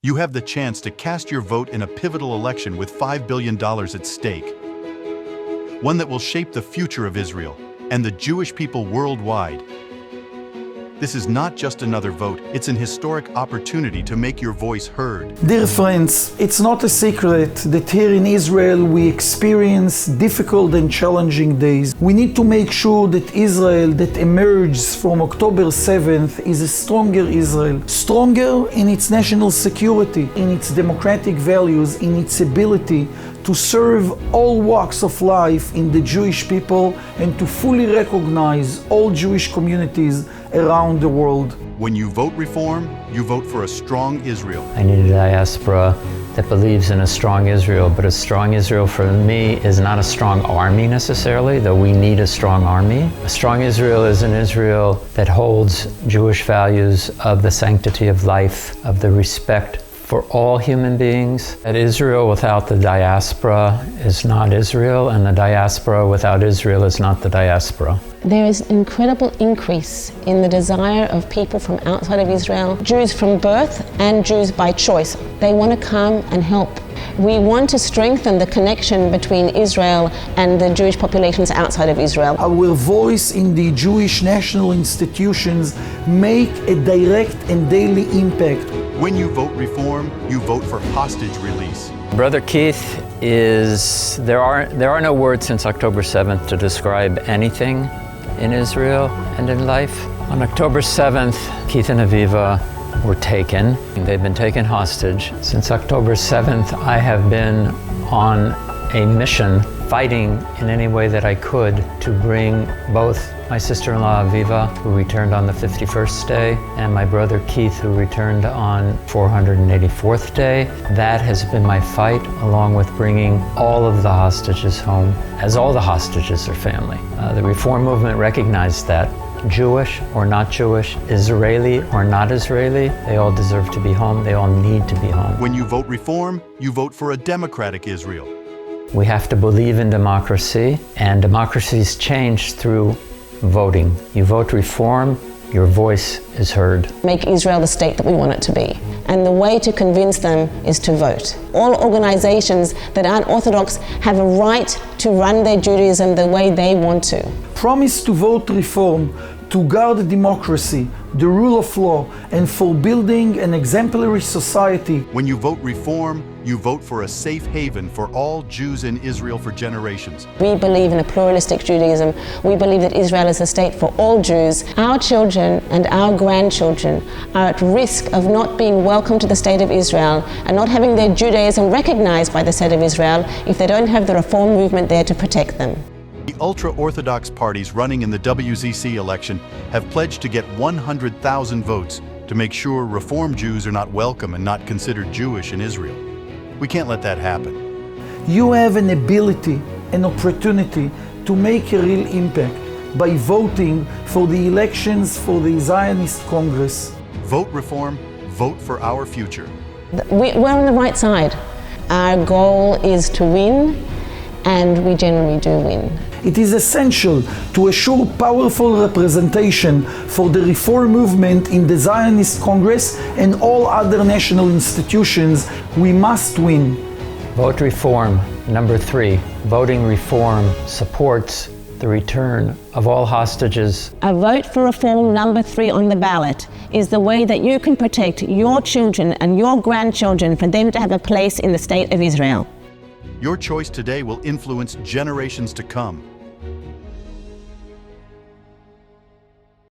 You have the chance to cast your vote in a pivotal election with $5 billion at stake. One that will shape the future of Israel and the Jewish people worldwide. This is not just another vote, it's an historic opportunity to make your voice heard. Dear friends, it's not a secret that here in Israel we experience difficult and challenging days. We need to make sure that Israel that emerges from October 7th is a stronger Israel. Stronger in its national security, in its democratic values, in its ability to serve all walks of life in the Jewish people and to fully recognize all Jewish communities around the world. When you vote reform, you vote for a strong Israel. I need a diaspora that believes in a strong Israel, but a strong Israel for me is not a strong army necessarily, though we need a strong army. A strong Israel is an Israel that holds Jewish values of the sanctity of life, of the respect for all human beings. That Israel without the diaspora is not Israel, and the diaspora without Israel is not the diaspora. There is an incredible increase in the desire of people from outside of Israel, Jews from birth and Jews by choice. They want to come and help. We want to strengthen the connection between Israel and the Jewish populations outside of Israel. Our voice in the Jewish national institutions make a direct and daily impact. When you vote reform, you vote for hostage release. Brother Keith there are no words since October 7th to describe anything in Israel and in life. On October 7th, Keith and Aviva were taken. They've been taken hostage. Since October 7th, I have been on a mission fighting in any way that I could to bring both my sister-in-law Aviva, who returned on the 51st day, and my brother Keith, who returned on 484th day. That has been my fight, along with bringing all of the hostages home, as all the hostages are family. The Reform movement recognized that. Jewish or not Jewish, Israeli or not Israeli, they all deserve to be home, they all need to be home. When you vote reform, you vote for a democratic Israel. We have to believe in democracy, and democracies change through voting. You vote reform, your voice is heard. Make Israel the state that we want it to be. And the way to convince them is to vote. All organizations that aren't Orthodox have a right to run their Judaism the way they want to. Promise to vote reform, to guard democracy, the rule of law, and for building an exemplary society. When you vote reform, you vote for a safe haven for all Jews in Israel for generations. We believe in a pluralistic Judaism. We believe that Israel is a state for all Jews. Our children and our grandchildren are at risk of not being welcome to the state of Israel and not having their Judaism recognized by the state of Israel if they don't have the reform movement there to protect them. The ultra-Orthodox parties running in the WZC election have pledged to get 100,000 votes to make sure Reform Jews are not welcome and not considered Jewish in Israel. We can't let that happen. You have an ability, an opportunity to make a real impact by voting for the elections for the Zionist Congress. Vote reform, vote for our future. We're on the right side. Our goal is to win, and we generally do win. It is essential to assure powerful representation for the reform movement in the Zionist Congress and all other national institutions. We must win. Vote reform. Number 3, voting reform supports the return of all hostages. A vote for reform number 3 on the ballot is the way that you can protect your children and your grandchildren for them to have a place in the state of Israel. Your choice today will influence generations to come.